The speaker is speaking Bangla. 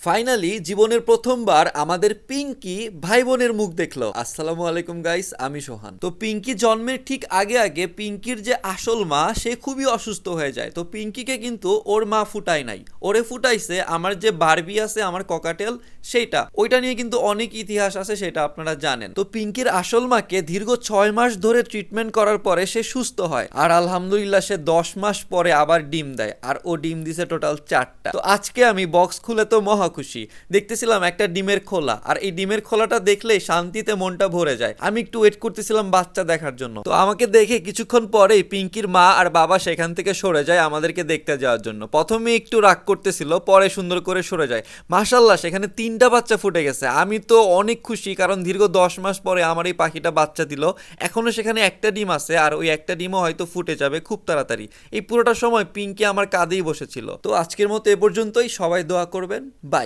ফাইনালি জীবনের প্রথমবার আমাদের পিঙ্কি ভাই বোনের মুখ দেখলো। আসসালামু আলাইকুম গাইস, আমি সোহান। তো পিঙ্কি জন্মের ঠিক আগে আগে পিঙ্কির যে আসল মা সে খুবই অসুস্থ হয়ে যায়। তো পিঙ্কিকে কিন্তু ওর মা ফুটায় নাই, ওরে ফুটাইছে আমার যে বারবি আছে, আমার ককাটেল, সেইটা। ওইটা নিয়ে কিন্তু অনেক ইতিহাস আছে, সেটা আপনারা জানেন। তো পিঙ্কির আসল মাকে দীর্ঘ 6 মাস ধরে ট্রিটমেন্ট করার পরে সে সুস্থ হয়, আর আলহামদুলিল্লাহ সে 10 মাস পরে আবার ডিম দেয়, আর ও ডিম দিছে টোটাল 4টা। তো আজকে আমি বক্স খুলে তো মহা খুশি, দেখতেছিলাম একটা ডিমের খোলা, আর এই ডিমের খোলাটা দেখলেই শান্তিতে মনটা ভরে যায়। আমি একটু ওয়েট করতেছিলাম বাচ্চা দেখার জন্য। তো আমাকে দেখে কিছুক্ষণ পরেই পিঙ্কির মা আর বাবা সেখান থেকে সরে যায় আমাদেরকে দেখতে যাওয়ার জন্য। প্রথমে একটু রাগ করতেছিল, পরে সুন্দর করে সরে যায়। মাশাল্লাহ, সেখানে 3টা বাচ্চা ফুটে গেছে। আমি তো অনেক খুশি, কারণ দীর্ঘ 10 মাস পরে আমার এই পাখিটা বাচ্চা দিল। এখনো সেখানে একটা ডিম আছে, আর ওই একটা ডিমও হয়তো ফুটে যাবে খুব তাড়াতাড়ি। এই পুরোটা সময় পিঙ্কি আমার কাঁধেই বসেছিল। তো আজকের মতো এ পর্যন্তই, সবাই দোয়া করবেন। বাই।